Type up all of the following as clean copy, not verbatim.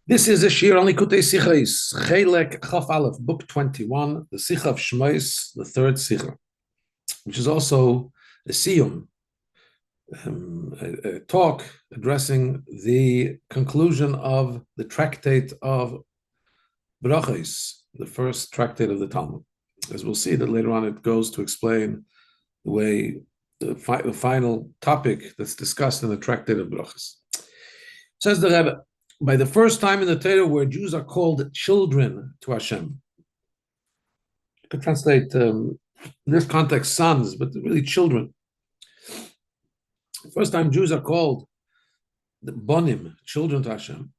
This is a shir on Likutei Sichos, Chelek Chaf Aleph, Book 21, the Sicha of Shemos, the third Sicha, which is also a siyum, a talk addressing the conclusion of the tractate of Brachos, the first tractate of the Talmud. As we'll see that later on, it goes to explain the way the final topic that's discussed in the tractate of Brachos. Says the Rebbe, by the first time in the Torah where Jews are called children to Hashem. You could translate in this context sons, but really children. The first time Jews are called the bonim, children to Hashem.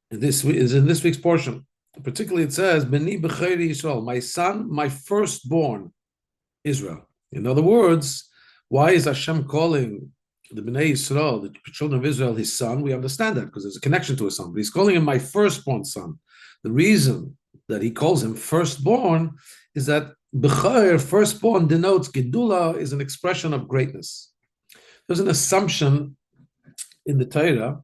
And this is in this week's portion. Particularly it says, Beni b'cheri Yisrael, my son, my firstborn, Israel. In other words, why is Hashem calling the Bnei Yisrael, the children of Israel, his son? We understand that because there's a connection to his son, but he's calling him my firstborn son. The reason that he calls him firstborn is that B'chayr, firstborn, denotes Gedula, is an expression of greatness. There's an assumption in the Torah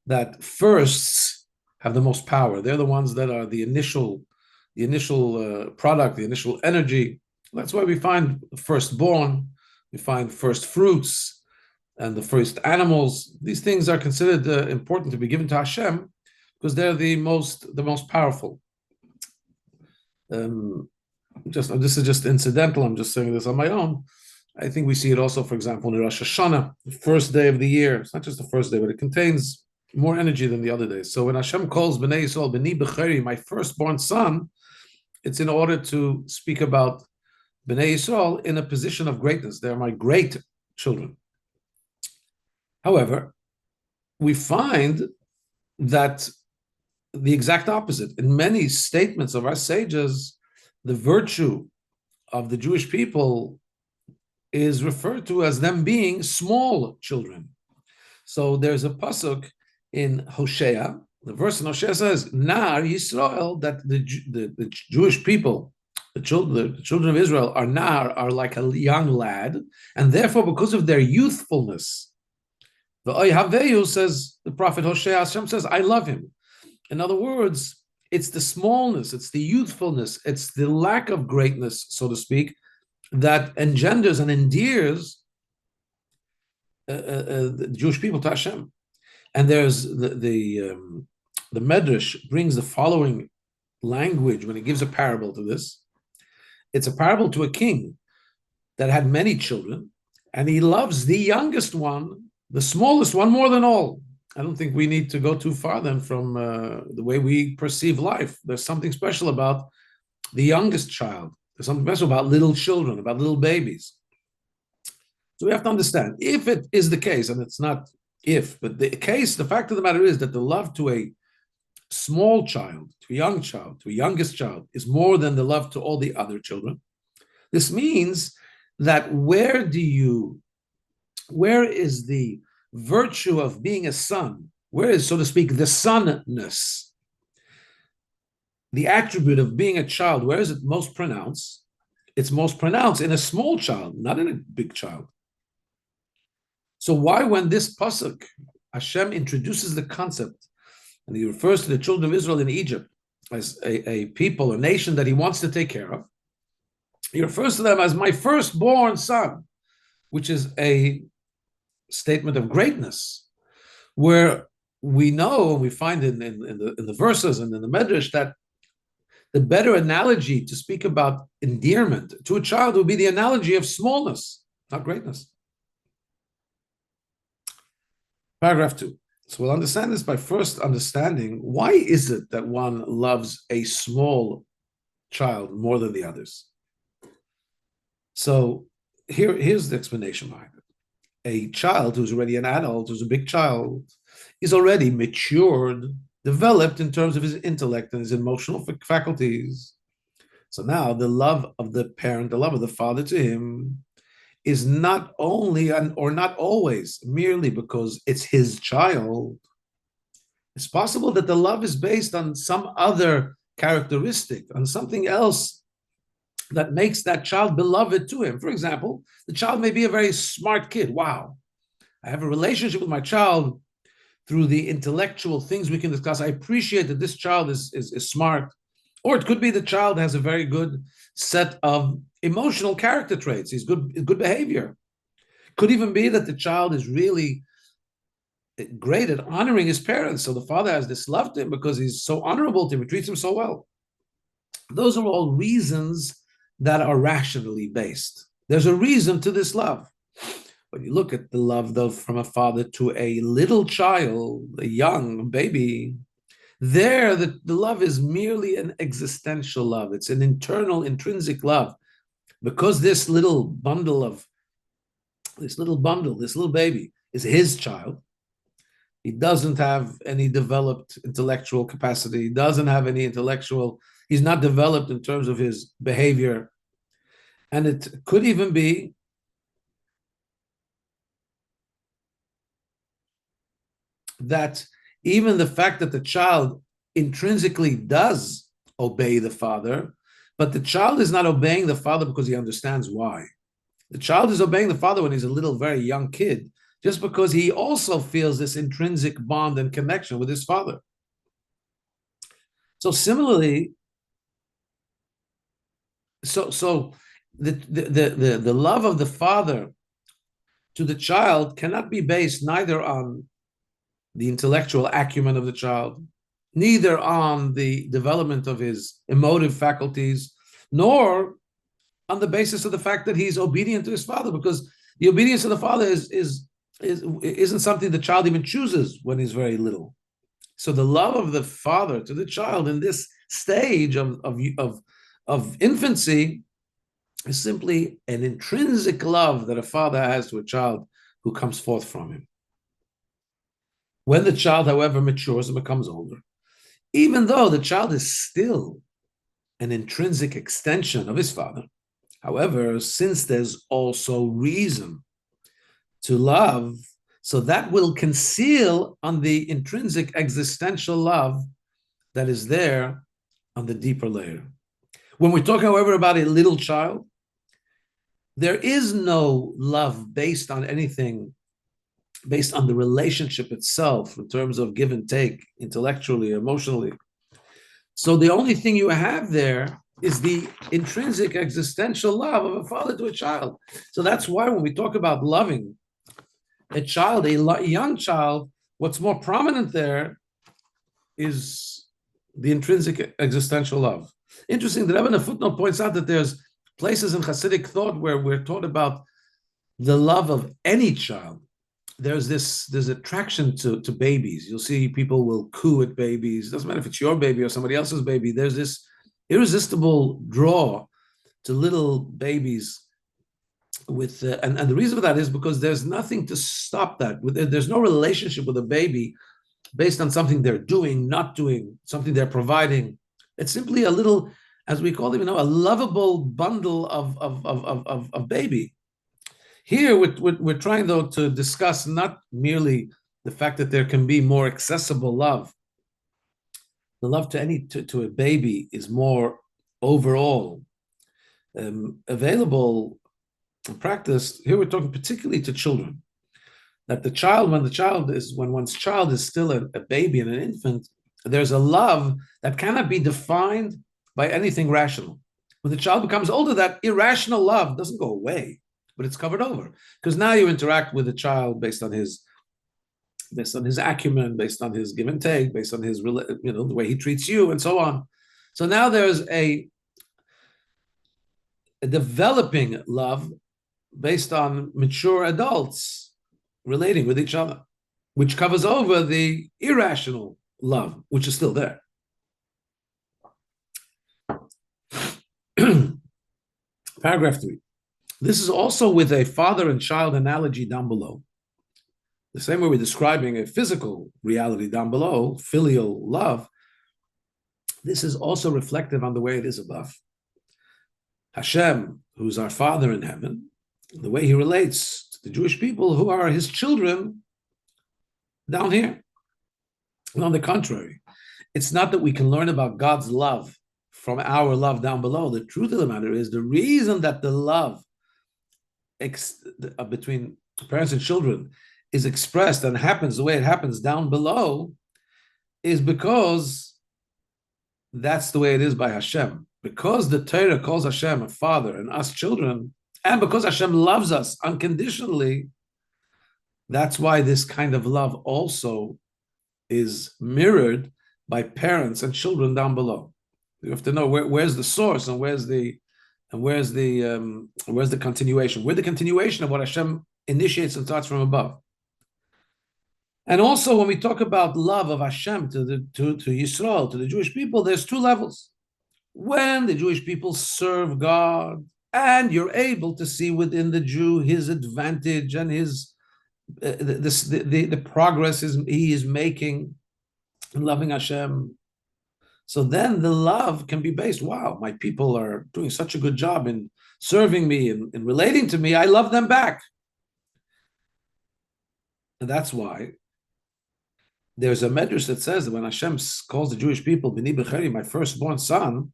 that firsts have the most power. They're the ones that are the initial product, the initial energy. That's why we find firstborn, we find first fruits, and the first animals. These things are considered important to be given to Hashem because they're the most powerful. This is just incidental. I'm just saying this on my own. I think we see it also, for example, in Rosh Hashanah, the first day of the year. It's not just the first day, but it contains more energy than the other days. So when Hashem calls Bnei Yisrael, B'ni b'cheri, my firstborn son, it's in order to speak about Bnei Yisrael in a position of greatness. They're my great children. However, we find that the exact opposite. In many statements of our sages, the virtue of the Jewish people is referred to as them being small children. So there's a pasuk in Hosea, the verse in Hosea says, Nar Yisrael, that the Jewish people, the children of Israel are like a young lad, and therefore because of their youthfulness, the Oy Haveyu, says the prophet Hosea, Hashem says, I love him. In other words, it's the smallness, it's the youthfulness, it's the lack of greatness, so to speak, that engenders and endears the Jewish people to Hashem. And there's the Medrash brings the following language when it gives a parable to this. It's a parable to a king that had many children, and he loves the youngest one, the smallest one, more than all. I don't think we need to go too far then from the way we perceive life. There's something special about the youngest child. There's something special about little children, about little babies. So we have to understand, if it is the case, and it's not if, but the case, the fact of the matter is that the love to a small child, to a young child, to a youngest child, is more than the love to all the other children. This means that where is the virtue of being a son? Where is, so to speak, the sonness? The attribute of being a child, where is it most pronounced? It's most pronounced in a small child, not in a big child. So why, when this pasuk, Hashem introduces the concept, and he refers to the children of Israel in Egypt as a people, a nation that he wants to take care of, he refers to them as my firstborn son, which is a statement of greatness, where we know, and we find in the verses and in the Medrash, that the better analogy to speak about endearment to a child would be the analogy of smallness, not greatness. Paragraph 2. So we'll understand this by first understanding why is it that one loves a small child more than the others. So here's the explanation behind it. A child who's already an adult, who's a big child, is already matured, developed in terms of his intellect and his emotional faculties. So now the love of the parent, the love of the father to him, is not only or not always merely because it's his child. It's possible that the love is based on some other characteristic, on something else that makes that child beloved to him. For example, the child may be a very smart kid. Wow, I have a relationship with my child through the intellectual things we can discuss. I appreciate that this child is smart. Or it could be the child has a very good set of emotional character traits. He's good behavior. Could even be that the child is really great at honoring his parents. So the father has this love to him because he's so honorable to him. He treats him so well. Those are all reasons that are rationally based. There's a reason to this love. When you look at the love, though, from a father to a little child, a young baby, there the love is merely an existential love. It's an internal, intrinsic love. Because this little baby is his child, he doesn't have any developed intellectual capacity. He doesn't have any he's not developed in terms of his behavior. And it could even be that even the fact that the child intrinsically does obey the father, but the child is not obeying the father because he understands why. The child is obeying the father when he's a little, very young kid, just because he also feels this intrinsic bond and connection with his father. So similarly, the love of the father to the child cannot be based neither on the intellectual acumen of the child, neither on the development of his emotive faculties, nor on the basis of the fact that he's obedient to his father, because the obedience of the father isn't something the child even chooses when he's very little. So the love of the father to the child in this stage of infancy is simply an intrinsic love that a father has to a child who comes forth from him. When the child, however, matures and becomes older, even though the child is still an intrinsic extension of his father, however, since there's also reason to love, so that will conceal on the intrinsic existential love that is there on the deeper layer. When we talk, however, about a little child, there is no love based on anything, based on the relationship itself in terms of give and take, intellectually, emotionally. So the only thing you have there is the intrinsic existential love of a father to a child. So that's why when we talk about loving a child, a young child, what's more prominent there is the intrinsic existential love. Interesting that Rabbi in a footnote points out that there's places in Hasidic thought where we're taught about the love of any child. There's attraction to babies. You'll see people will coo at babies. It doesn't matter if it's your baby or somebody else's baby. There's this irresistible draw to little babies with and the reason for that is because there's nothing to stop that. There's no relationship with a baby based on something they're doing, not doing, something they're providing. It's simply a little, as we call them, a lovable bundle of baby. Here, we're trying, though, to discuss not merely the fact that there can be more accessible love. The love to a baby is more overall available and practiced. Here we're talking particularly to children. That when one's child is still a baby and an infant, there's a love that cannot be defined by anything rational. When the child becomes older, that irrational love doesn't go away, but it's covered over. Because now you interact with the child based on his acumen, based on his give and take, based on his the way he treats you, and so on. So now there's a developing love based on mature adults relating with each other, which covers over the irrational love, which is still there. Paragraph 3. This is also with a father and child analogy down below. The same way we're describing a physical reality down below, filial love, this is also reflective on the way it is above. Hashem, who's our Father in heaven, the way he relates to the Jewish people who are his children down here. And on the contrary, it's not that we can learn about God's love from our love down below. The truth of the matter is the reason that the love between parents and children is expressed and happens the way it happens down below is because that's the way it is by Hashem. Because the Torah calls Hashem a father and us children, and because Hashem loves us unconditionally, that's why this kind of love also is mirrored by parents and children down below. You have to know where's the source and where's the continuation. Where the continuation of what Hashem initiates and starts from above. And also, when we talk about love of Hashem to Yisrael, to the Jewish people, there's two levels. When the Jewish people serve God, and you're able to see within the Jew his advantage and his the progress he is making in loving Hashem. So then the love can be based, wow, my people are doing such a good job in serving me and relating to me, I love them back. And that's why there's a medrash that says that when Hashem calls the Jewish people, B'ni B'cheri, my firstborn son,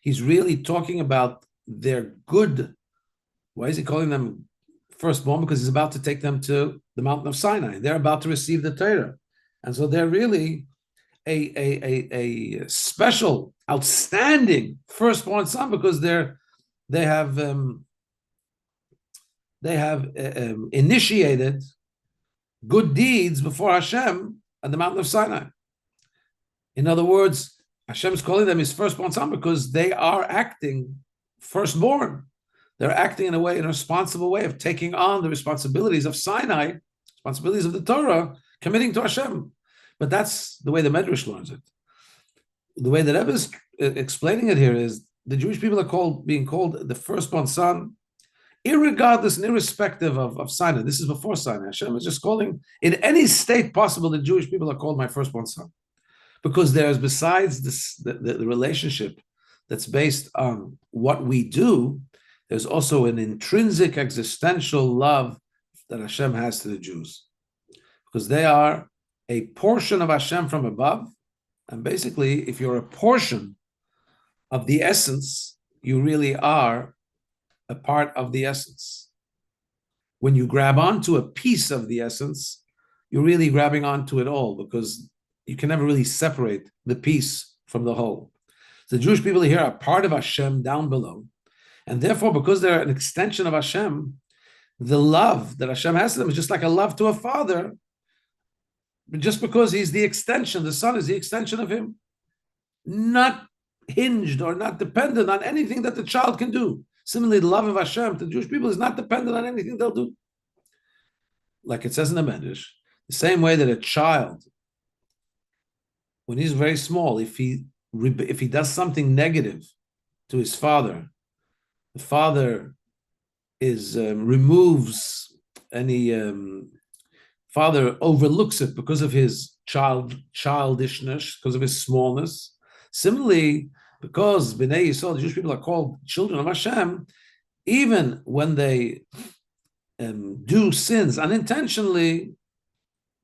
he's really talking about their good. Why is he calling them firstborn? Because he's about to take them to the mountain of Sinai. They're about to receive the Torah. And so they're really a special, outstanding firstborn son because they have initiated good deeds before Hashem at the mountain of Sinai. In other words, Hashem is calling them his firstborn son because they are acting firstborn. They're acting in a responsible way of taking on the responsibilities of Sinai, responsibilities of the Torah, committing to Hashem. But that's the way the Medrash learns it. The way that Rebbe is explaining it here is the Jewish people are being called the firstborn son, irregardless and irrespective of Sinai. This is before Sinai. Hashem is just calling, in any state possible, the Jewish people are called my firstborn son. Because there's, besides the relationship that's based on what we do, there's also an intrinsic existential love that Hashem has to the Jews. Because they are a portion of Hashem from above. And basically, if you're a portion of the essence, you really are a part of the essence. When you grab onto a piece of the essence, you're really grabbing onto it all because you can never really separate the piece from the whole. So the Jewish people here are part of Hashem down below. And therefore, because they're an extension of Hashem, the love that Hashem has to them is just like a love to a father, just because he's the extension, the son is the extension of him, not hinged or not dependent on anything that the child can do. Similarly, the love of Hashem to the Jewish people is not dependent on anything they'll do. Like it says in the Medrash, the same way that a child, when he's very small, if he does something negative to his father, the father removes any father overlooks it because of his childishness, because of his smallness. Similarly, because B'nai Yisrael, the Jewish people, are called children of Hashem, even when they do sins unintentionally,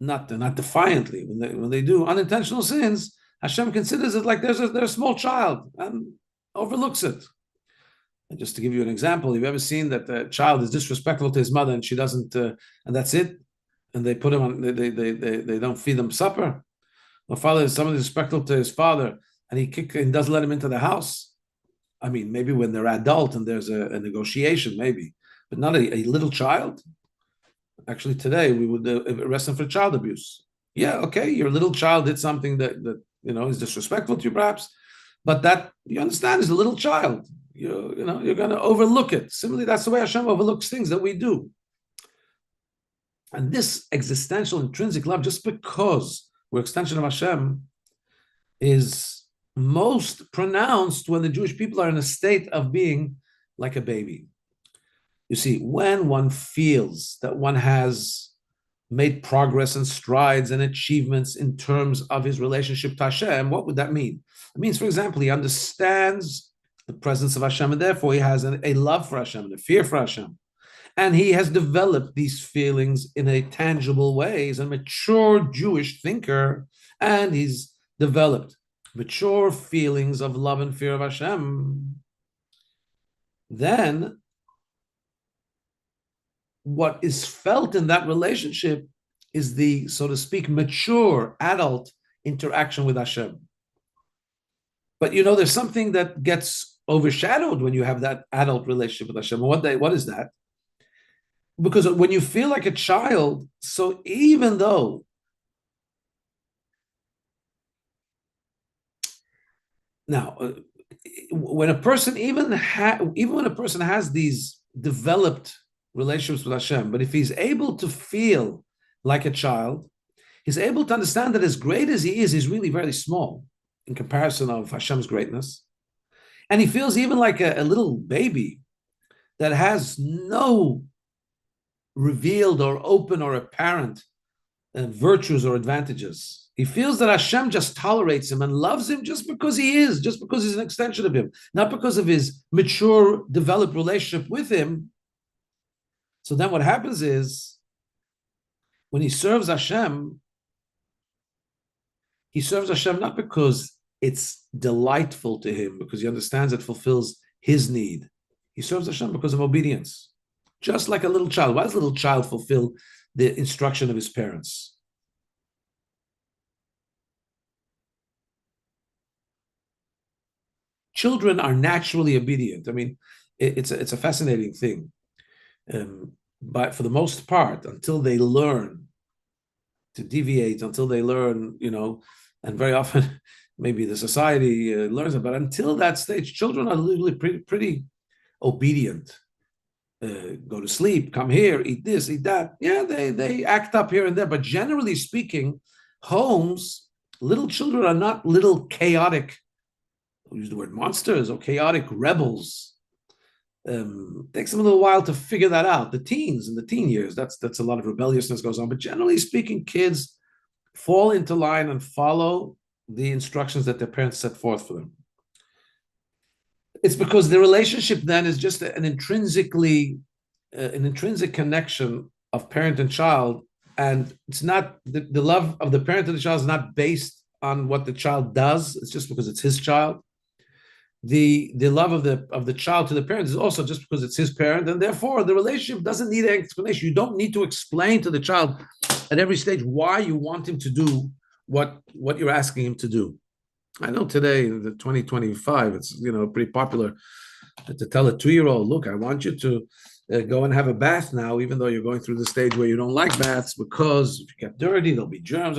not defiantly, when they do unintentional sins, Hashem considers it like they're a small child and overlooks it. And just to give you an example, have you ever seen that the child is disrespectful to his mother and she doesn't, and that's it? And they put him on, they don't feed him supper? Or father is somebody disrespectful to his father and he doesn't let him into the house. I mean, maybe when they're adult and there's a negotiation, maybe, but not a little child. Actually, today we would arrest him for child abuse. Yeah, okay, your little child did something that is disrespectful to you, perhaps, but that you understand is a little child. You're going to overlook it. Similarly, that's the way Hashem overlooks things that we do. And this existential, intrinsic love, just because we're extension of Hashem, is most pronounced when the Jewish people are in a state of being like a baby. You see, when one feels that one has made progress and strides and achievements in terms of his relationship to Hashem, what would that mean? It means, for example, he understands the presence of Hashem, and therefore he has a love for Hashem and a fear for Hashem. And he has developed these feelings in a tangible way. He's a mature Jewish thinker, and he's developed mature feelings of love and fear of Hashem. Then what is felt in that relationship is the, so to speak, mature adult interaction with Hashem. But there's something that gets overshadowed when you have that adult relationship with Hashem. What is that? Because when you feel like a child, so even though now, when a person even when a person has these developed relationships with Hashem, but if he's able to feel like a child, he's able to understand that as great as he is, he's really very small in comparison of Hashem's greatness. And he feels even like a little baby that has no revealed or open or apparent virtues or advantages. He feels that Hashem just tolerates him and loves him just because he is, just because he's an extension of him, not because of his mature, developed relationship with him. So then what happens is, when he serves Hashem not because it's delightful to him, because he understands it fulfills his need. He serves Hashem because of obedience. Just like a little child. Why does a little child fulfill the instruction of his parents? Children are naturally obedient. I mean, it's a fascinating thing. But for the most part, until they learn to deviate, until they learn, and very often maybe the society learns it, but until that stage, children are literally pretty obedient. Go to sleep, come here, eat this, eat that. Yeah, they act up here and there, but generally speaking, homes, little children are not little chaotic, I'll use the word monsters, or chaotic rebels. Takes them a little while to figure that out. The teens and the teen years, that's a lot of rebelliousness goes on, but generally speaking, kids fall into line and follow the instructions that their parents set forth for them. It's because the relationship then is just an intrinsic connection of parent and child, and it's not the love of the parent and the child is not based on what the child does. It's just because it's his child. The love of the child to the parent is also just because it's his parent, and therefore the relationship doesn't need an explanation. You don't need to explain to the child at every stage why you want him to do what you're asking him to do. I know today, in the 2025, it's pretty popular to tell a 2-year-old, look, I want you to go and have a bath now, even though you're going through the stage where you don't like baths, because if you get dirty, there'll be germs.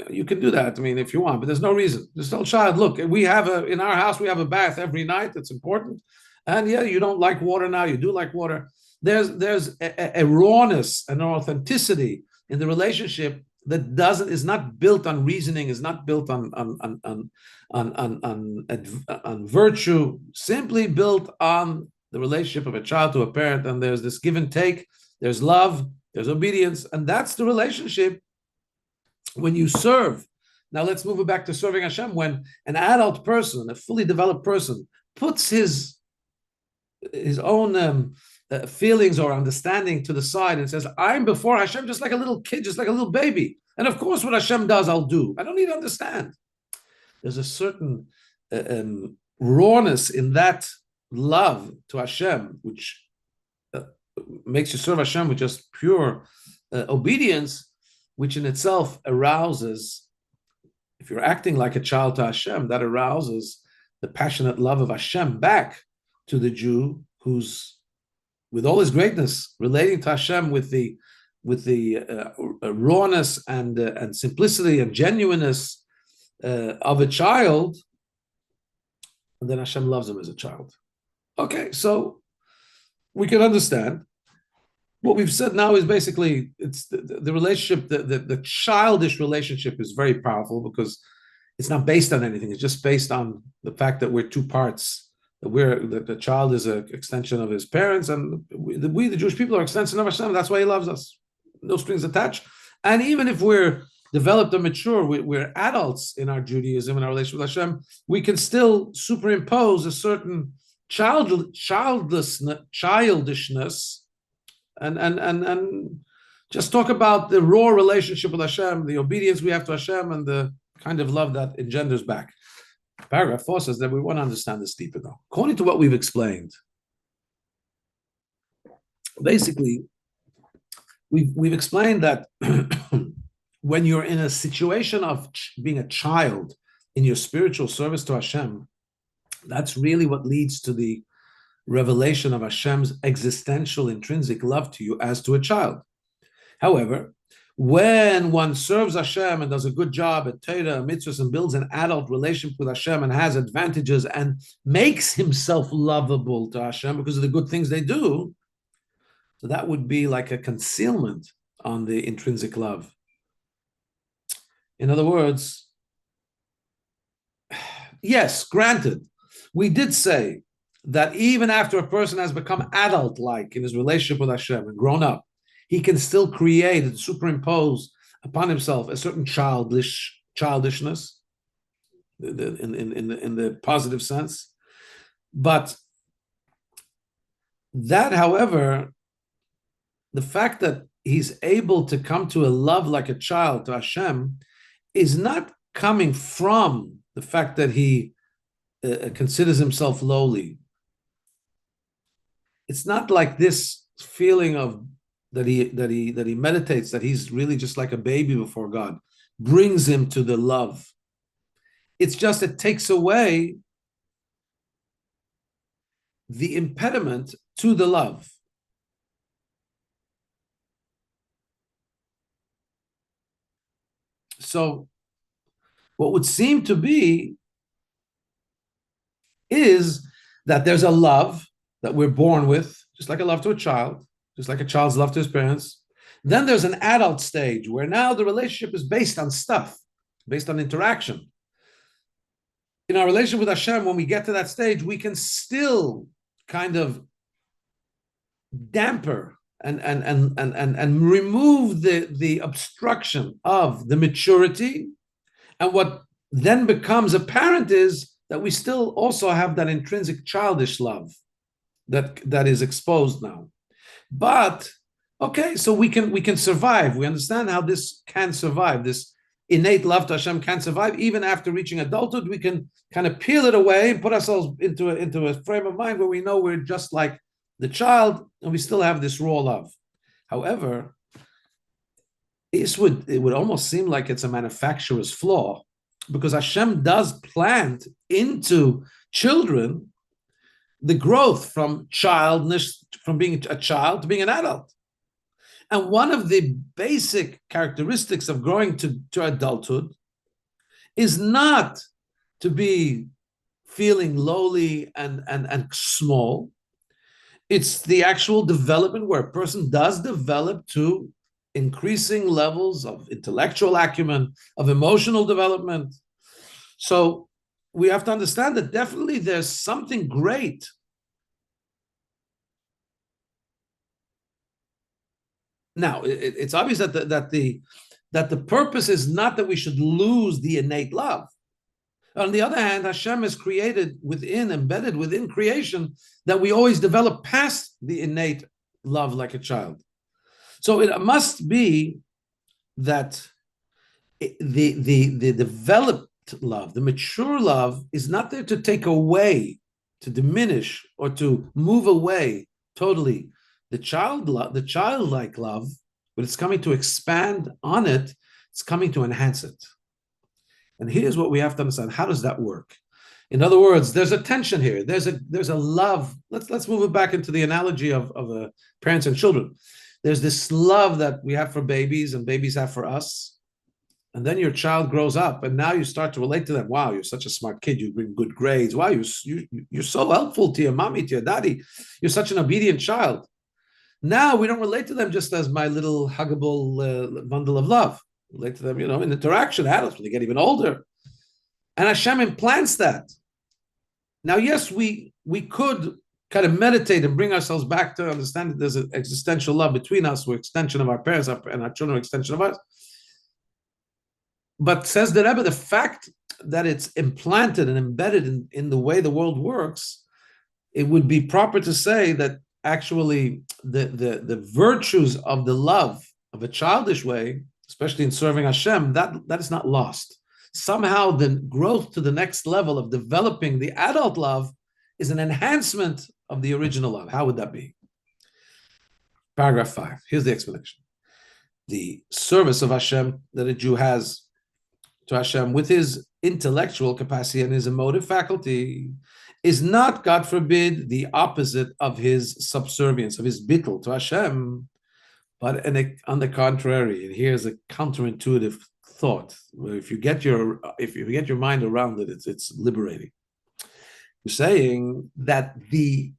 You can do that, if you want, but there's no reason. Just tell child, look, in our house, we have a bath every night. That's important. And yeah, you don't like water now, you do like water. There's a rawness and an authenticity in the relationship that is not built on reasoning, is not built on virtue, simply built on the relationship of a child to a parent. And there's this give and take, there's love, there's obedience, and that's the relationship when you serve. Now let's move it back to serving Hashem. When an adult person, a fully developed person, puts his own feelings or understanding to the side and says, I'm before Hashem just like a little kid, just like a little baby. And of course, what Hashem does, I'll do. I don't need to understand. There's a certain rawness in that love to Hashem, which makes you serve Hashem with just pure obedience, which in itself arouses, if you're acting like a child to Hashem, that arouses the passionate love of Hashem back to the Jew who's, with all his greatness, relating to Hashem with the rawness and simplicity and genuineness of a child, and then Hashem loves him as a child. Okay, so we can understand. What we've said now is basically it's the relationship, the childish relationship is very powerful because it's not based on anything. It's just based on the fact that we're two parts. That the child is an extension of his parents, and we, the Jewish people, are extension of Hashem. That's why He loves us. No strings attached. And even if we're developed and mature, we're adults in our Judaism and our relationship with Hashem, we can still superimpose a certain childishness, and just talk about the raw relationship with Hashem, the obedience we have to Hashem, and the kind of love that engenders back. Paragraph 4 says that we want to understand this deeper though. According to what we've explained, basically, we've explained that when you're in a situation of being a child in your spiritual service to Hashem, that's really what leads to the revelation of Hashem's existential intrinsic love to you as to a child. However, when one serves Hashem and does a good job at Torah, mitzvahs, and builds an adult relationship with Hashem and has advantages and makes himself lovable to Hashem because of the good things they do, so that would be like a concealment on the intrinsic love. In other words, yes, granted, we did say that even after a person has become adult-like in his relationship with Hashem and grown up, he can still create and superimpose upon himself a certain childishness in the positive sense. But that, however, the fact that he's able to come to a love like a child to Hashem is not coming from the fact that he considers himself lowly. It's not like this feeling of that he meditates, that he's really just like a baby before God, brings him to the love. It's just it takes away the impediment to the love. So what would seem to be is that there's a love that we're born with, just like a love to a child, just like a child's love to his parents. Then there's an adult stage where now the relationship is based on stuff, based on interaction. In our relationship with Hashem, when we get to that stage, we can still kind of damper and remove the obstruction of the maturity. And what then becomes apparent is that we still also have that intrinsic childish love that is exposed now. But okay, so we can survive. We understand how this can survive. This innate love to Hashem can survive even after reaching adulthood. We can kind of peel it away and put ourselves into a frame of mind where we know we're just like the child and we still have this raw love. However, it would almost seem like it's a manufacturer's flaw, because Hashem does plant into children the growth from childness, from being a child to being an adult. And one of the basic characteristics of growing to adulthood is not to be feeling lowly and small. It's the actual development where a person does develop to increasing levels of intellectual acumen, of emotional development. So we have to understand that definitely there's something great now. It's obvious that the purpose is not that we should lose the innate love. On the other hand, Hashem has created embedded within creation, that we always develop past the innate love like a child. So it must be that the developed love, the mature love, is not there to take away, to diminish, or to move away totally the childlike love, but it's coming to expand on it. It's coming to enhance it. And here's what we have to understand: how does that work? In other words, there's a tension here. There's a love. Let's move it back into the analogy of parents and children. There's this love that we have for babies and babies have for us. And then your child grows up and now you start to relate to them. Wow, you're such a smart kid. You bring good grades. Wow, you're so helpful to your mommy, to your daddy. You're such an obedient child. Now we don't relate to them just as my little huggable bundle of love. We relate to them, in interaction, adults, when they get even older. And Hashem implants that. Now, yes, we could kind of meditate and bring ourselves back to understand that there's an existential love between us. We're extension of our parents, and our children are extension of us. But says the Rebbe, the fact that it's implanted and embedded in the way the world works, it would be proper to say that actually the virtues of the love of a childish way, especially in serving Hashem, that is not lost. Somehow the growth to the next level of developing the adult love is an enhancement of the original love. How would that be? Paragraph 5. Here's the explanation. the service of Hashem that a Jew has to Hashem with his intellectual capacity and his emotive faculty is not, God forbid, the opposite of his subservience, of his bittul to Hashem, but on the contrary. And here's a counterintuitive thought. If you get your mind around it, it's liberating. You're saying that the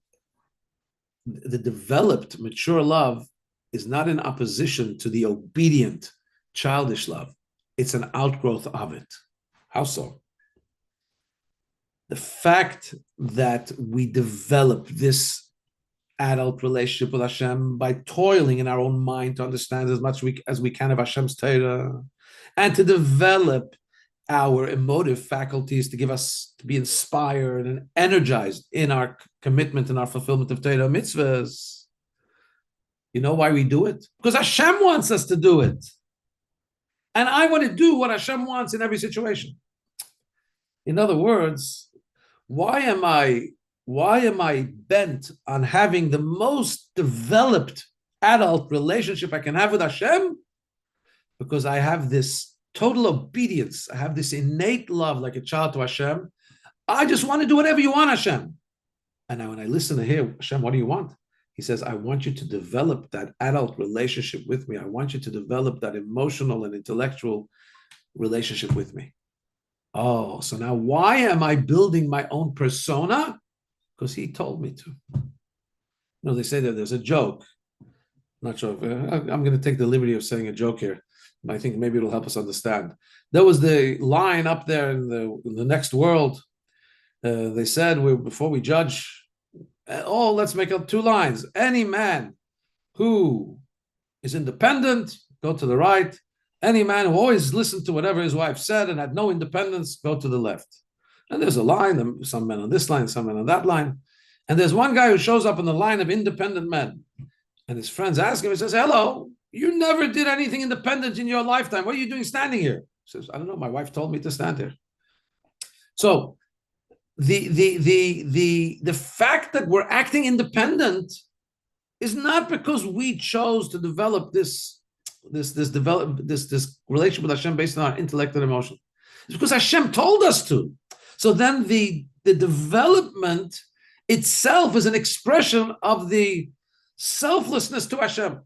developed, mature love is not in opposition to the obedient, childish love. It's an outgrowth of it. How so? The fact that we develop this adult relationship with Hashem by toiling in our own mind to understand as much as we can of Hashem's Torah, and to develop our emotive faculties to be inspired and energized in our commitment and our fulfillment of Torah mitzvahs. You know why we do it? Because Hashem wants us to do it. And I want to do what Hashem wants in every situation. In other words, why am I bent on having the most developed adult relationship I can have with Hashem? Because I have this total obedience. I have this innate love like a child to Hashem. I just want to do whatever you want, Hashem. And now when I listen to hear, Hashem, what do you want? He says, I want you to develop that adult relationship with me. I want you to develop that emotional and intellectual relationship with me. Oh, so now why am I building my own persona? Because he told me to. They say that there's a joke. I'm not sure if I'm going to take the liberty of saying a joke here. I think maybe it'll help us understand. There was the line up there in the next world. They said, before we judge, let's make up two lines. Any man who is independent, go to the right. Any man who always listened to whatever his wife said and had no independence, go to the left. And there's a line, some men on this line, some men on that line. And there's one guy who shows up in the line of independent men. And his friends ask him, he says, hello, you never did anything independent in your lifetime. What are you doing standing here? He says, I don't know, my wife told me to stand here. So the fact that we're acting independent is not because we chose to develop this relationship with Hashem based on our intellect and emotion. It's because Hashem told us to. So then the development itself is an expression of the selflessness to Hashem.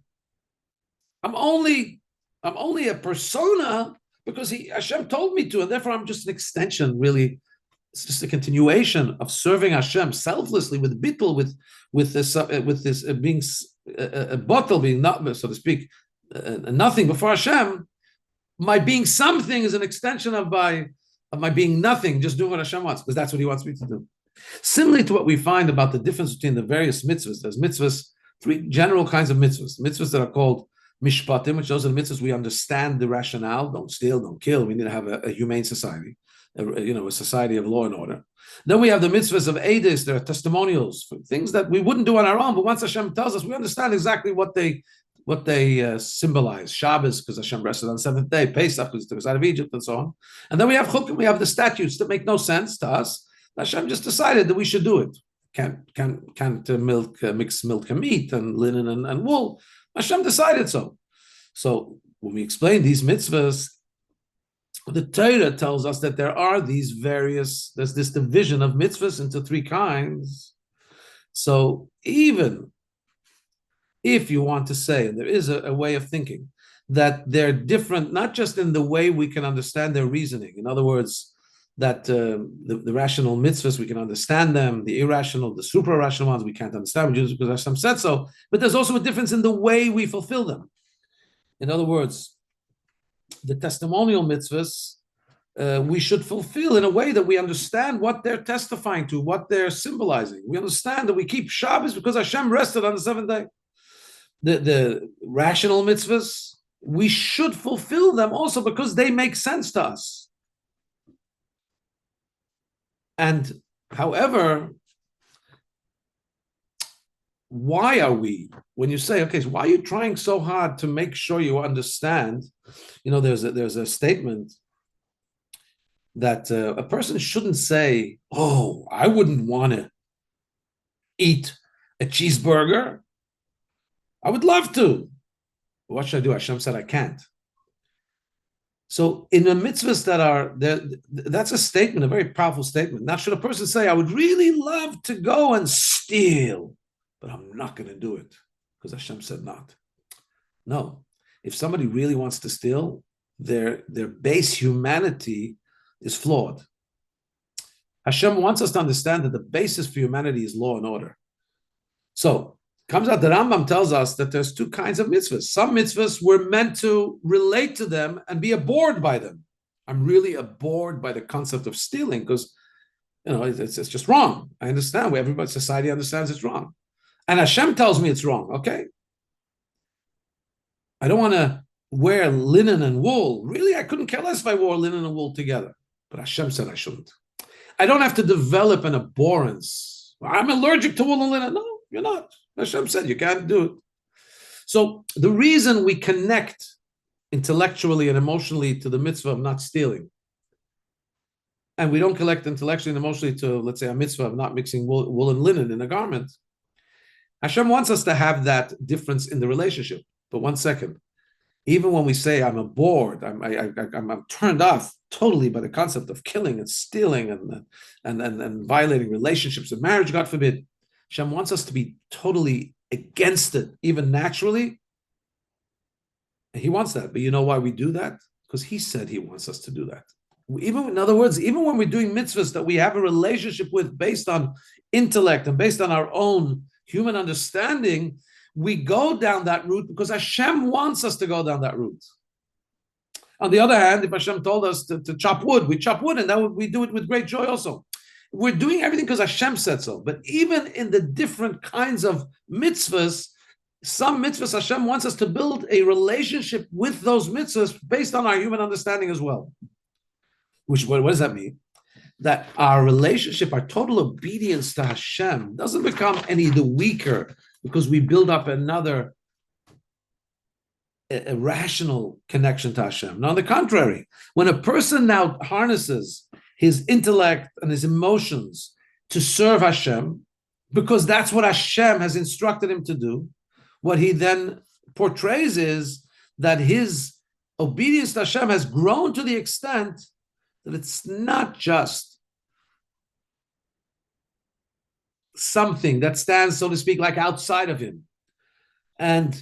I'm only a persona because Hashem told me to, and therefore I'm just an extension, really. It's just a continuation of serving Hashem selflessly with bittul, with this being a bottle, being not, so to speak, nothing before Hashem. My being something is an extension of my being nothing, just doing what Hashem wants, because that's what He wants me to do. Similarly to what we find about the difference between the various mitzvahs, there's mitzvahs, three general kinds of mitzvahs. Mitzvahs that are called mishpatim, which those are the mitzvahs we understand the rationale. Don't steal, don't kill. We need to have a humane society. A society of law and order. Then we have the mitzvahs of edis, there are testimonials, for things that we wouldn't do on our own, but once Hashem tells us, we understand exactly what they symbolize. Shabbos, because Hashem rested on the seventh day, Pesach, because He took us out of Egypt, and so on. And then we have chukim, we have the statutes that make no sense to us. Hashem just decided that we should do it. Can't mix milk and meat and linen and wool. Hashem decided so. So when we explain these mitzvahs, the Torah tells us that there's this division of mitzvahs into three kinds. So even if you want to say, and there is a way of thinking, that they're different, not just in the way we can understand their reasoning. In other words, that the rational mitzvahs, we can understand them, the irrational, the super-rational ones, we can't understand because Hashem said so, but there's also a difference in the way we fulfill them. In other words, the testimonial mitzvahs, we should fulfill in a way that we understand what they're testifying to, what they're symbolizing. We understand that we keep Shabbos because Hashem rested on the seventh day. The rational mitzvahs, we should fulfill them also because they make sense to us. And however, why are we, when you say, okay, so why are you trying so hard to make sure you understand? There's a statement that a person shouldn't say, oh, I wouldn't want to eat a cheeseburger. I would love to. What should I do? Hashem said I can't. So in the mitzvahs that are there, that's a statement, a very powerful statement. Now, should a person say, I would really love to go and steal, but I'm not going to do it because Hashem said not. No. If somebody really wants to steal, their base humanity is flawed. Hashem wants us to understand that the basis for humanity is law and order. So, comes out the Rambam tells us that there's two kinds of mitzvahs. Some mitzvahs we're meant to relate to them and be abhorred by them. I'm really abhorred by the concept of stealing because, it's just wrong. I understand. Everybody, society understands it's wrong. And Hashem tells me it's wrong. Okay. I don't want to wear linen and wool. Really, I couldn't care less if I wore linen and wool together. But Hashem said I shouldn't. I don't have to develop an abhorrence. I'm allergic to wool and linen. No, you're not. Hashem said you can't do it. So the reason we connect intellectually and emotionally to the mitzvah of not stealing, and we don't connect intellectually and emotionally to, let's say, a mitzvah of not mixing wool and linen in a garment, Hashem wants us to have that difference in the relationship. But one second, even when we say I'm abhorred, I'm turned off totally by the concept of killing and stealing and violating relationships and marriage, God forbid, Hashem wants us to be totally against it, even naturally. And He wants that. But you know why we do that? Because He said He wants us to do that. In other words, even when we're doing mitzvahs that we have a relationship with based on intellect and based on our own human understanding, we go down that route because Hashem wants us to go down that route. On the other hand, if Hashem told us to chop wood, we chop wood, and we do it with great joy also. We're doing everything because Hashem said so. But even in the different kinds of mitzvahs, some mitzvahs Hashem wants us to build a relationship with those mitzvahs based on our human understanding as well. What does that mean? That our relationship, our total obedience to Hashem doesn't become any the weaker because we build up another irrational connection to Hashem. Now, on the contrary, when a person now harnesses his intellect and his emotions to serve Hashem, because that's what Hashem has instructed him to do, what he then portrays is that his obedience to Hashem has grown to the extent that it's not just something that stands, so to speak, like outside of him. And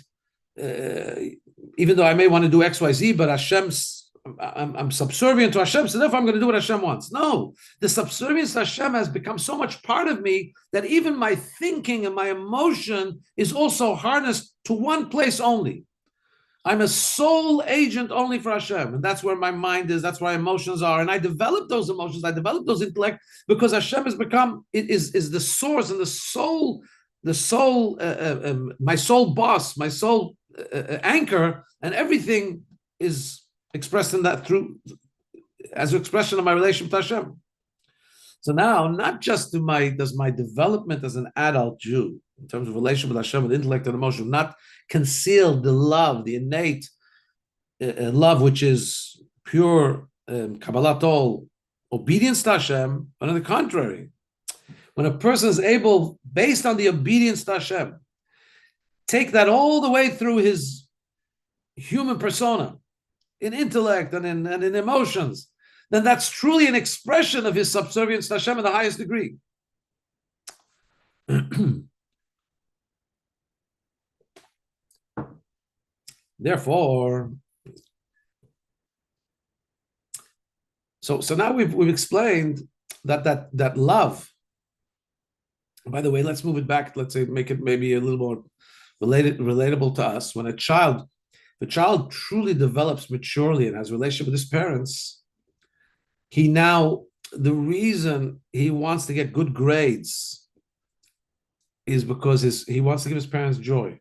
even though I may want to do X, Y, Z, but I'm subservient to Hashem, so therefore I'm going to do what Hashem wants. No, the subservience to Hashem has become so much part of me that even my thinking and my emotion is also harnessed to one place only. I'm a sole agent only for Hashem, and that's where my mind is, that's where my emotions are, and I develop those emotions, I develop those intellect, because Hashem has become, is the source and the soul, my soul boss, my soul anchor, and everything is expressed in that through as an expression of my relationship to Hashem. So now, not just does my development as an adult Jew, in terms of relationship with Hashem, with intellect and emotion, not conceal the love, the innate love, which is pure Kabbalat Ol, obedience to Hashem, but on the contrary, when a person is able, based on the obedience to Hashem, take that all the way through his human persona, in intellect and in emotions, then that's truly an expression of his subservience to Hashem in the highest degree. Therefore, so now we've explained that love. By the way, let's move it back. Let's say make it maybe a little more relatable to us. When the child truly develops maturely and has a relationship with his parents, the reason he wants to get good grades is because he wants to give his parents joy.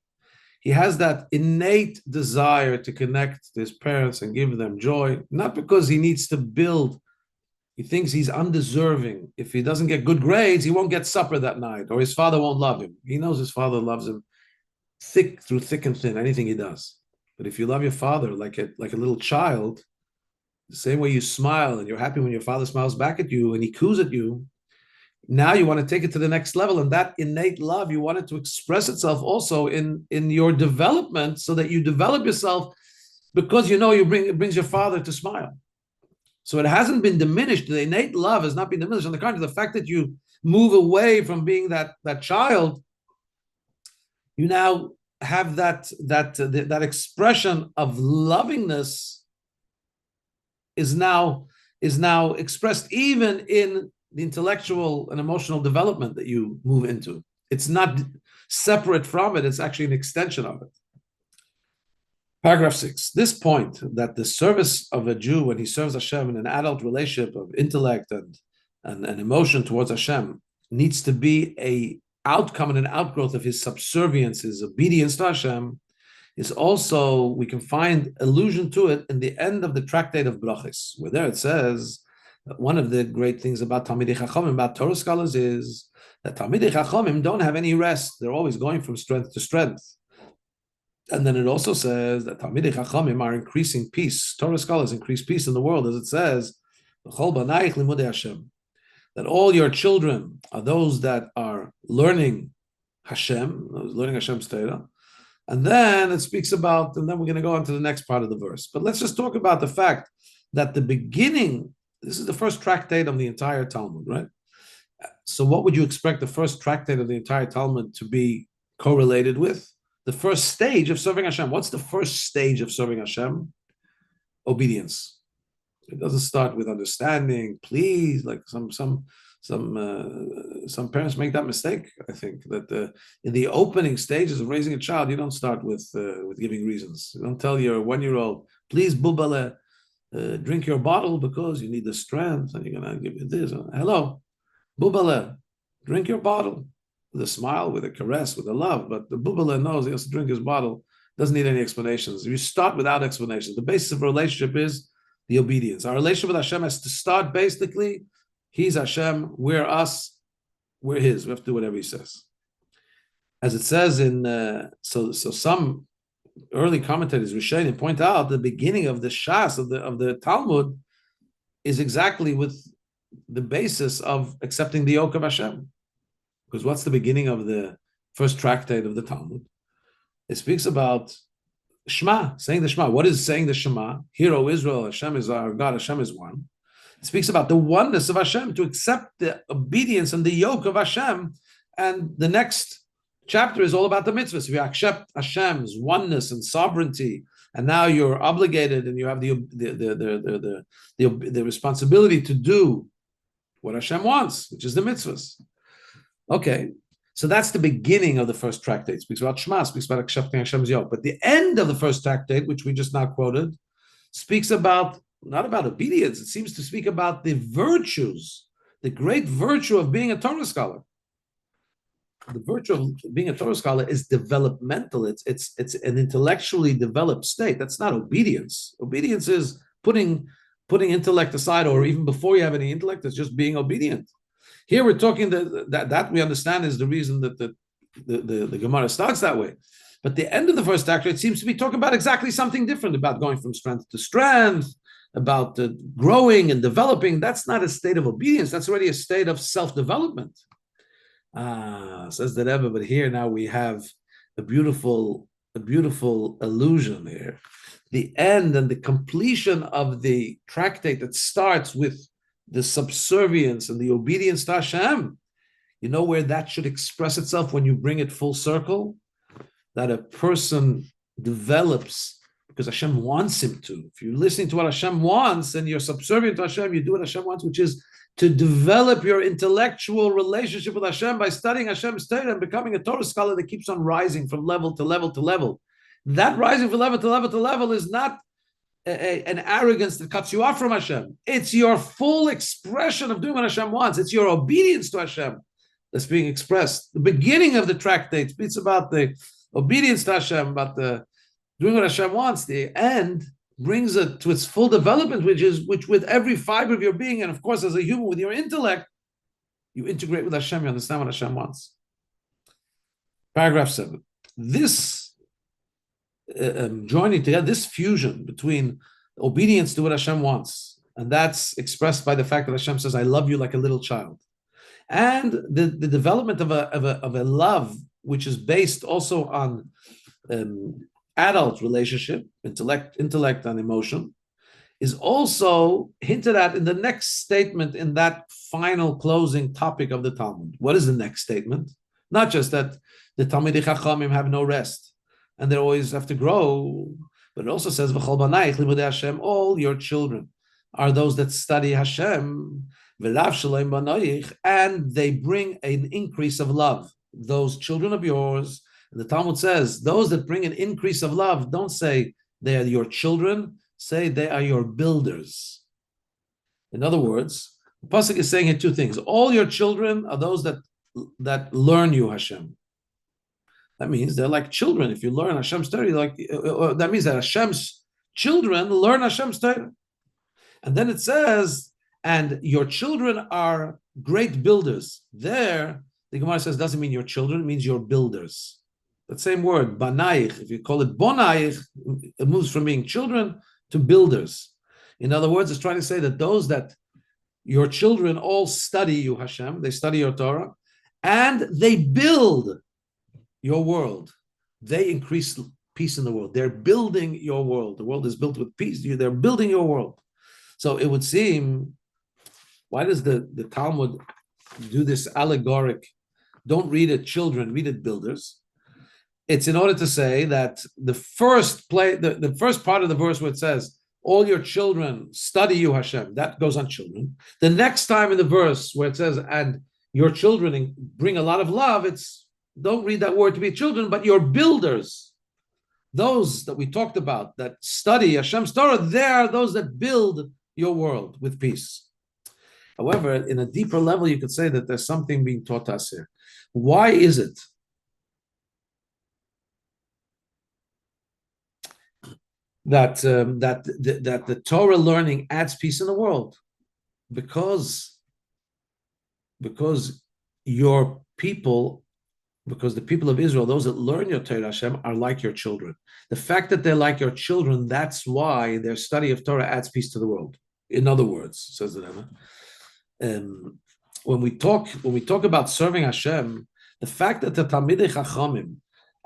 He has that innate desire to connect to his parents and give them joy, not because he needs to build. He thinks he's undeserving. If he doesn't get good grades, he won't get supper that night, or his father won't love him. He knows his father loves him through thick and thin, anything he does. But if you love your father like a little child, the same way you smile and you're happy when your father smiles back at you and he coos at you, Now you want to take it to the next level, and that innate love, you want it to express itself also in your development, so that you develop yourself, because it brings your father to smile. So it hasn't been diminished. The innate love has not been diminished. On the contrary, the fact that you move away from being that child, you now have that expression of lovingness is now expressed even in the intellectual and emotional development that you move into. It's not separate from it, it's actually an extension of it. Paragraph 6, this point that the service of a Jew when he serves Hashem in an adult relationship of intellect and emotion towards Hashem needs to be a outcome and an outgrowth of his subservience, his obedience to Hashem, is also, we can find allusion to it in the end of the tractate of Brachos, where there it says that one of the great things about Talmidei Chachamim, about Torah scholars, is that Talmidei Chachamim don't have any rest. They're always going from strength to strength. And then it also says that Talmidei Chachamim are increasing peace. Torah scholars increase peace in the world, as it says, V'chol banaich limudei Hashem, that all your children are those that are learning Hashem, learning Hashem's Torah. And then it speaks about, and then we're going to go on to the next part of the verse. But let's just talk about the fact that the beginning, this is the first tractate of the entire Talmud, right? So what would you expect the first tractate of the entire Talmud to be correlated with? The first stage of serving Hashem. What's the first stage of serving Hashem? Obedience. It doesn't start with understanding, please, like some parents make that mistake. I think that in the opening stages of raising a child, you don't start with giving reasons. You don't tell your 1-year-old, please, bubale, drink your bottle because you need the strength, and you're gonna give you this. Hello, bubale, drink your bottle, with a smile, with a caress, with a love. But the bubale knows he has to drink his bottle. Doesn't need any explanations. You start without explanations. The basis of a relationship is the obedience. Our relationship with Hashem has to start basically, He's Hashem, we're us, we're His. We have to do whatever He says. As it says in, so some early commentators, Rishonim, point out the beginning of the Shas, of the Talmud, is exactly with the basis of accepting the yoke of Hashem. Because what's the beginning of the first tractate of the Talmud? It speaks about Shema, saying the Shema. What is saying the Shema? Hear, O Israel, Hashem is our God, Hashem is one. It speaks about the oneness of Hashem, to accept the obedience and the yoke of Hashem. And the next chapter is all about the mitzvahs. If you accept Hashem's oneness and sovereignty, and now you're obligated and you have the responsibility to do what Hashem wants, which is the mitzvahs. Okay, so that's the beginning of the first tractate. It speaks about Shema, speaks about accepting Hashem's yoke. But the end of the first tractate, which we just now quoted, speaks about, not about obedience, it seems to speak about the virtues, the great virtue of being a Torah scholar. The virtue of being a Torah scholar is developmental. It's an intellectually developed state. That's not obedience. Obedience is putting intellect aside, or even before you have any intellect, it's just being obedient. Here we're talking that we understand is the reason that the Gemara starts that way. But the end of the first tractate seems to be talking about exactly something different, about going from strength to strength, about growing and developing. That's not a state of obedience. That's already a state of self-development. Says the Rebbe, but here now we have a beautiful allusion here. The end and the completion of the tractate that starts with the subservience and the obedience to Hashem. You know where that should express itself when you bring it full circle? That a person develops because Hashem wants him to. If you're listening to what Hashem wants and you're subservient to Hashem, you do what Hashem wants, which is to develop your intellectual relationship with Hashem by studying Hashem's Torah and becoming a Torah scholar that keeps on rising from level to level to level. That rising from level to level to level is not an arrogance that cuts you off from Hashem. It's your full expression of doing what Hashem wants. It's your obedience to Hashem that's being expressed. The beginning of the tractate speaks about the obedience to Hashem, about the doing what Hashem wants. The end brings it to its full development, which with every fiber of your being, and of course as a human with your intellect, you integrate with Hashem, you understand what Hashem wants. Paragraph 7. This joining together, this fusion between obedience to what Hashem wants, and that's expressed by the fact that Hashem says, I love you like a little child, and the development of a love which is based also on adult relationship, intellect and emotion, is also hinted at in the next statement in that final closing topic of the Talmud. What is the next statement? Not just that the Talmidei Chachamim have no rest and they always have to grow, but it also says, "V'chol banayich limudei Hashem," all your children are those that study Hashem, v'lav shalom banayich, and they bring an increase of love. Those children of yours, and the Talmud says, those that bring an increase of love, don't say they are your children, say they are your builders. In other words, the pasuk is saying here two things. All your children are those that learn you Hashem. That means they're like children. If you learn Hashem's Torah, that means that Hashem's children learn Hashem's Torah. And then it says, and your children are great builders. There, the Gemara says, doesn't mean your children, it means your builders. That same word, banayich, if you call it bonayich, it moves from being children to builders. In other words, it's trying to say that those that your children all study you, Hashem, they study your Torah, and they build your world. They increase peace in the world. They're building your world. The world is built with peace. They're building your world. So it would seem, why does the Talmud do this allegoric? Don't read it children, read it builders. It's in order to say that the first part of the verse where it says, all your children study you, Hashem, that goes on children. The next time in the verse where it says, and your children bring a lot of love, it's, don't read that word to be children, but your builders. Those that we talked about, that study Hashem's Torah, they are those that build your world with peace. However, in a deeper level, you could say that there's something being taught us here. Why is it that the Torah learning adds peace in the world? Because your people, because the people of Israel, those that learn your Torah, Hashem, are like your children. The fact that they're like your children, that's why their study of Torah adds peace to the world. In other words, says the Rebbe, when we talk about serving Hashem, the fact that the Talmidei Chachamim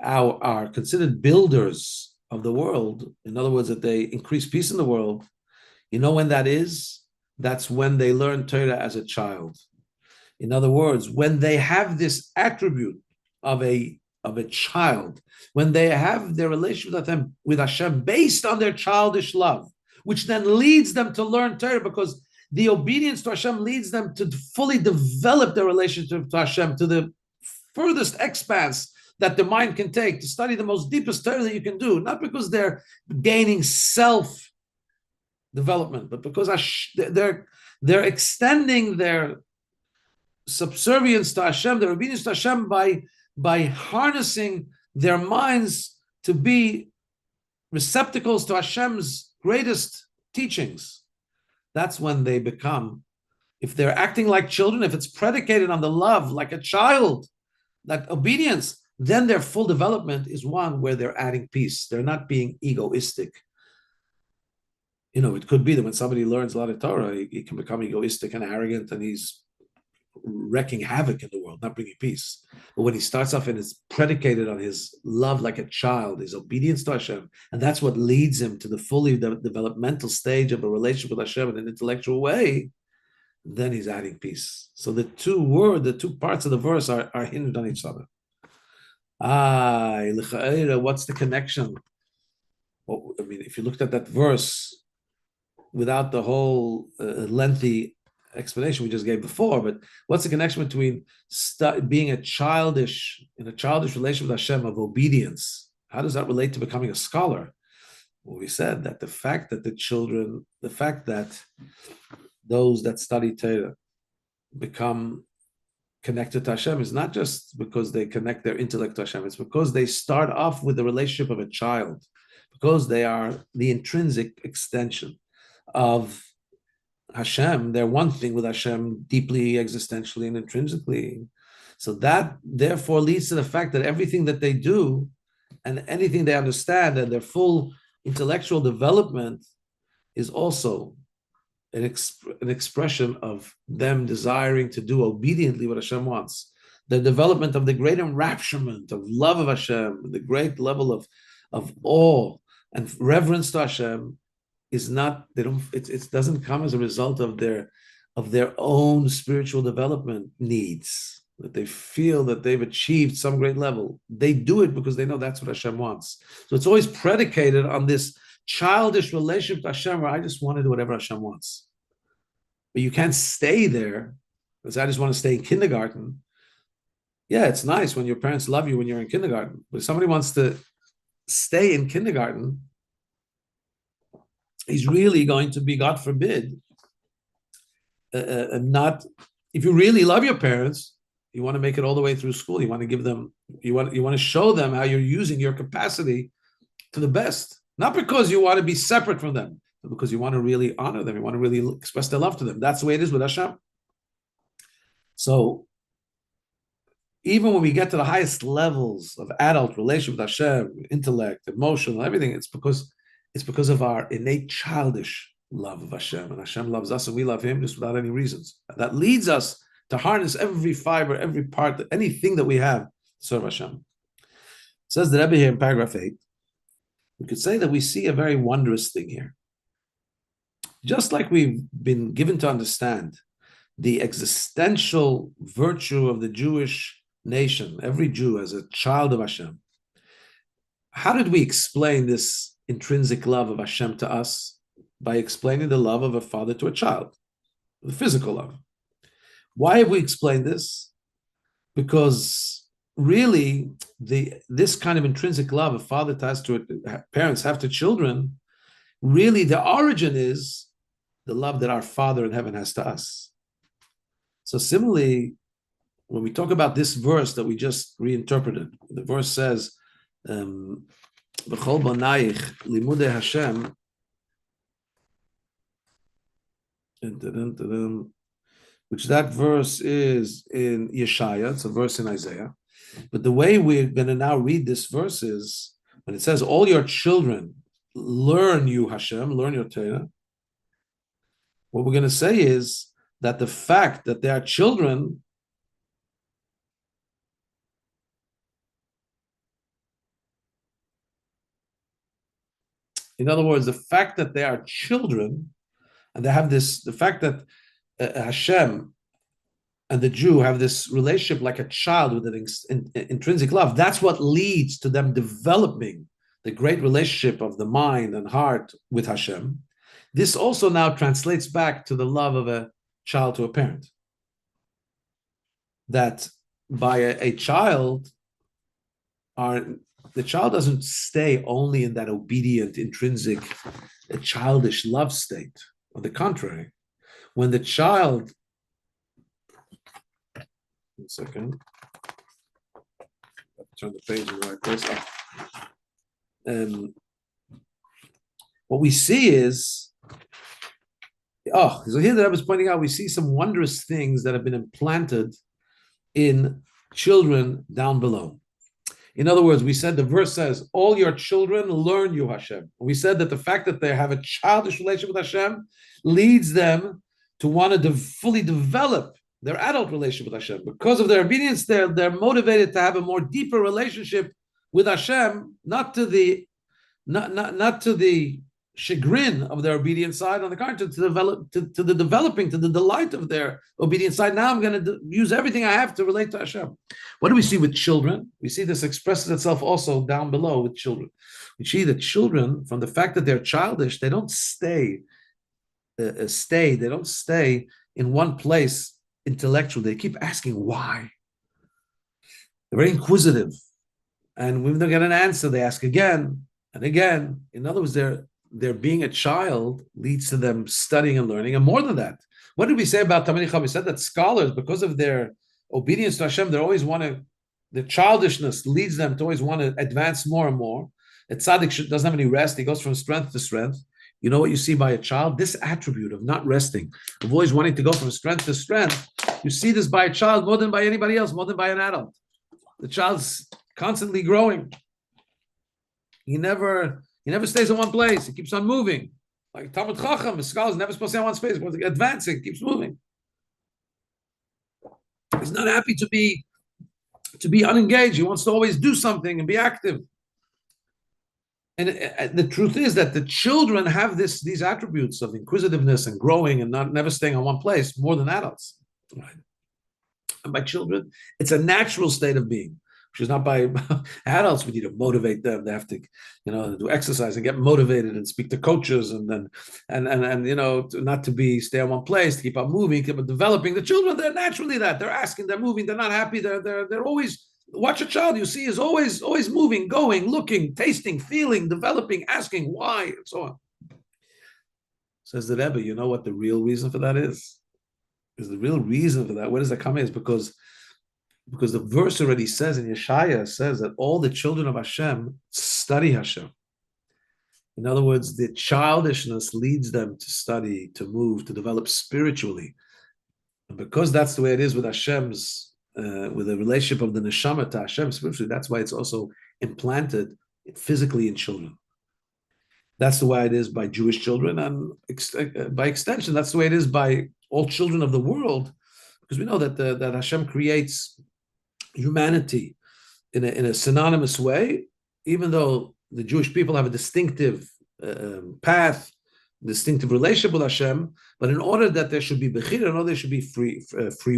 are considered builders of the world, in other words, that they increase peace in the world, you know when that is? That's when they learn Torah as a child. In other words, when they have this attribute of a child, when they have their relationship with Hashem based on their childish love, which then leads them to learn Torah, because the obedience to Hashem leads them to fully develop their relationship to Hashem to the furthest expanse that the mind can take, to study the most deepest Torah that you can do, not because they're gaining self-development, but because they're extending their subservience to Hashem, their obedience to Hashem by harnessing their minds to be receptacles to Hashem's greatest teachings. That's when they become, if they're acting like children, if it's predicated on the love like a child, like obedience, then their full development is one where they're adding peace. They're not being egoistic. You know, it could be that when somebody learns a lot of Torah, he can become egoistic and arrogant, and he's wreaking havoc in the world, not bringing peace. But when he starts off and it's predicated on his love like a child, his obedience to Hashem, and that's what leads him to the fully developmental stage of a relationship with Hashem in an intellectual way, then he's adding peace. So the two parts of the verse are hinged on each other. What's the connection? Well, I mean, if you looked at that verse without the whole lengthy explanation we just gave before, but what's the connection between being in a childish relationship with Hashem of obedience? How does that relate to becoming a scholar? Well, we said that the fact that those that study Torah become connected to Hashem is not just because they connect their intellect to Hashem, it's because they start off with the relationship of a child, because they are the intrinsic extension of Hashem. They're one thing with Hashem deeply, existentially, and intrinsically. So that therefore leads to the fact that everything that they do and anything they understand and their full intellectual development is also an expression of them desiring to do obediently what Hashem wants. The development of the great enrapturement of love of Hashem, the great level of awe and reverence to Hashem is not, it doesn't come as a result of their own spiritual development needs, that they feel that they've achieved some great level. They do it because they know that's what Hashem wants. So it's always predicated on this childish relationship to Hashem where I just want to do whatever Hashem wants. But you can't stay there because I just want to stay in kindergarten. Yeah, it's nice when your parents love you when you're in kindergarten. But if somebody wants to stay in kindergarten, he's really going to be, God forbid, not, if you really love your parents, you want to make it all the way through school. You want to give them, you want to show them how you're using your capacity to the best. Not because you want to be separate from them, but because you want to really honor them. You want to really express their love to them. That's the way it is with Hashem. So even when we get to the highest levels of adult relationship with Hashem, intellect, emotional, everything, it's because of our innate childish love of Hashem. And Hashem loves us and we love Him just without any reasons. And that leads us to harness every fiber, every part, anything that we have to serve Hashem. It says the Rabbi here in paragraph 8, we could say that we see a very wondrous thing here. Just like we've been given to understand the existential virtue of the Jewish nation, every Jew as a child of Hashem, how did we explain this intrinsic love of Hashem to us? By explaining the love of a father to a child, the physical love. Why have we explained this? Because really, this kind of intrinsic love a father has to parents have to children, really the origin is the love that our Father in heaven has to us. So similarly, when we talk about this verse that we just reinterpreted, the verse says, B'chol banaich limudei Hashem, which that verse is in Yeshaya, it's a verse in Isaiah. But the way we're going to now read this verse is, when it says, all your children learn you, Hashem, learn your Torah, what we're going to say is that the fact that they are children in other words, the fact that they are children, and they have this, the fact that Hashem and the Jew have this relationship like a child with an intrinsic love, that's what leads to them developing the great relationship of the mind and heart with Hashem. This also now translates back to the love of a child to a parent. That by a child, the child doesn't stay only in that obedient, intrinsic, childish love state. On the contrary, when the child, 1 second, turn the page in the right place. What we see is, so here that I was pointing out, we see some wondrous things that have been implanted in children down below. In other words, we said the verse says, all your children learn you, Hashem. We said that the fact that they have a childish relationship with Hashem leads them to want to fully develop their adult relationship with Hashem. Because of their obedience, they're motivated to have a more deeper relationship with Hashem, not to the chagrin of their obedient side, on the contrary, to the developing, to the delight of their obedient side. Now I'm going to use everything I have to relate to Hashem. What do we see with children? We see this expresses itself also down below with children. We see that children, from the fact that they're childish, they don't stay in one place intellectually. They keep asking why. They're very inquisitive. And when they get an answer, they ask again and again. In other words, their being a child leads to them studying and learning. And more than that, what did we say about Talmidei Chacham? We said that scholars, because of their obedience to Hashem, the childishness leads them to always want to advance more and more. A tzaddik doesn't have any rest. He goes from strength to strength. You know what you see by a child? This attribute of not resting, of always wanting to go from strength to strength. You see this by a child more than by anybody else, more than by an adult. The child's constantly growing. He never stays in one place. He keeps on moving. Like Talmud Chacham, the scholar is never supposed to stay in one space, but advancing, keeps moving. He's not happy to be unengaged. He wants to always do something and be active. And the truth is that the children have these attributes of inquisitiveness and growing and not never staying on one place more than adults. Right? And by children, it's a natural state of being, which is not by adults. We need to motivate them. They have to, do exercise and get motivated and speak to coaches and then and not to stay on one place, to keep on moving, keep on developing. The children, they're naturally that. They're asking, they're moving, they're not happy, they're always. Watch a child you see is always moving, going, looking, tasting, feeling, developing, asking why, and so on. Says the Rebbe, you know what the real reason for that is? Is the real reason for that? Where does that come in? Is because the verse already says in Yeshaya says that all the children of Hashem study Hashem. In other words, the childishness leads them to study, to move, to develop spiritually. And because that's the way it is with Hashem's with the relationship of the neshama to Hashem spiritually, that's why it's also implanted physically in children. That's the way it is by Jewish children, and by extension, that's the way it is by all children of the world, because we know that Hashem creates humanity in a synonymous way, even though the Jewish people have a distinctive path, distinctive relationship with Hashem, but in order that there should be bechira, in order there should be free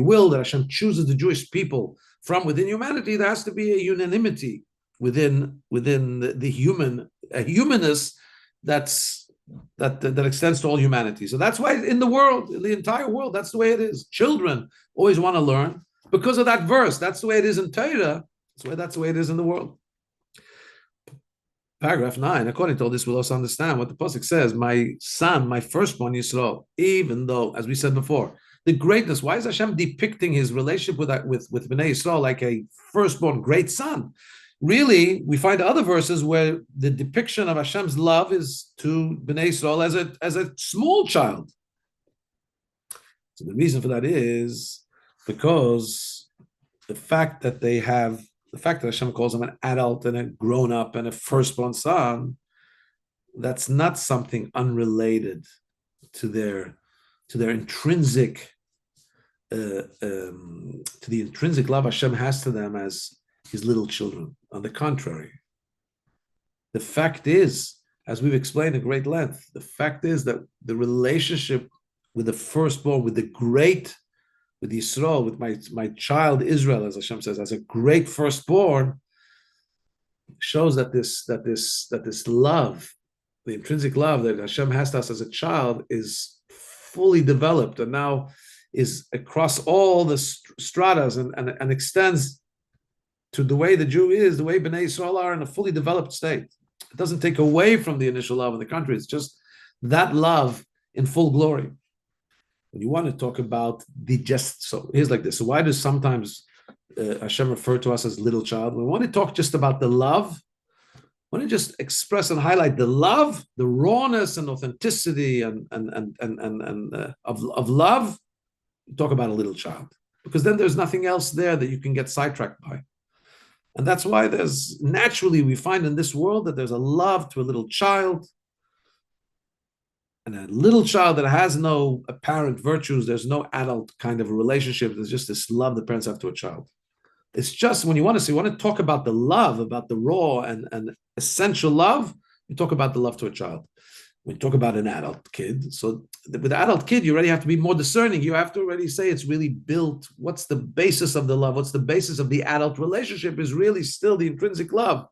will, that Hashem chooses the Jewish people from within humanity, there has to be a unanimity within the human, a humanness that extends to all humanity. So that's why in the world, in the entire world, that's the way it is. Children always want to learn because of that verse. That's the way it is in Torah. That's the way it is in the world. Paragraph 9, according to all this, we'll also understand what the Pasuk says, my son, my firstborn Yisrael, even though, as we said before, the greatness, why is Hashem depicting his relationship with Bnei Yisrael like a firstborn great son? Really, we find other verses where the depiction of Hashem's love is to Bnei Yisrael as a small child. So the reason for that is because the fact that Hashem calls him an adult and a grown-up and a firstborn son, that's not something unrelated to their intrinsic, to the intrinsic love Hashem has to them as his little children. On the contrary, the fact is, as we've explained at great length, the fact is that the relationship with the firstborn, with Yisrael, with my child Israel, as Hashem says, as a great firstborn, shows that this love, the intrinsic love that Hashem has to us as a child, is fully developed and now is across all the stratas and extends to the way the Jew is, the way Bnei Yisrael are in a fully developed state. It doesn't take away from the initial love of the country. It's just that love in full glory. When you want to talk about so here's like this. So why does sometimes Hashem refer to us as little child? We want to talk just about the love. We want to just express and highlight the love, the rawness and authenticity and of love. Talk about a little child, because then there's nothing else there that you can get sidetracked by. And that's why we find in this world that there's a love to a little child, and a little child that has no apparent virtues. There's no adult kind of a relationship. There's just this love the parents have to a child. It's just when you want to talk about the love, about the raw and essential love, you talk about the love to a child. When you talk about an adult kid, so with the adult kid, you already have to be more discerning. You have to already say it's really built. What's the basis of the love? What's the basis of the adult relationship is really still the intrinsic love,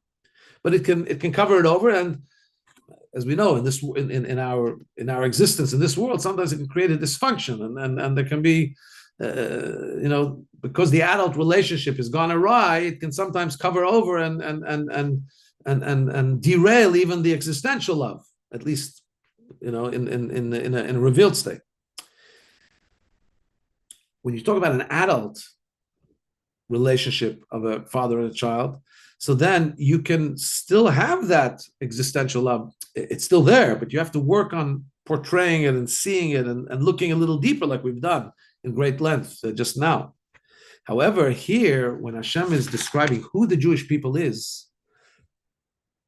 but it can cover it over. And as we know, in our existence in this world, sometimes it can create a dysfunction, and there can be, because the adult relationship has gone awry, it can sometimes cover over and derail even the existential love, at least, in a revealed state. When you talk about an adult relationship of a father and a child, so then you can still have that existential love. It's still there, but you have to work on portraying it and seeing it and looking a little deeper, like we've done in great length just now. However, here, when Hashem is describing who the Jewish people is,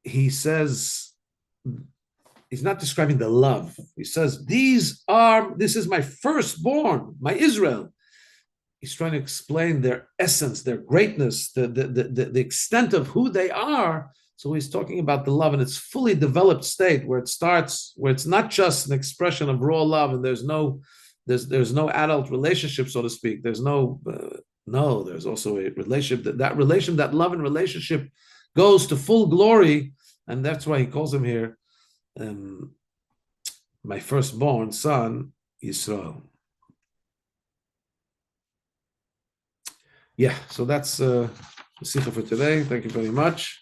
he says he's not describing the love. He says, this is my firstborn, my Israel. He's trying to explain their essence, their greatness, the extent of who they are. So he's talking about the love in its fully developed state, where it starts, where it's not just an expression of raw love, and there's no adult relationship, so to speak. There's there's also a relationship. That love and relationship goes to full glory, and that's why he calls him here, my firstborn son, Yisrael. Yeah, so that's the sikha for today. Thank you very much.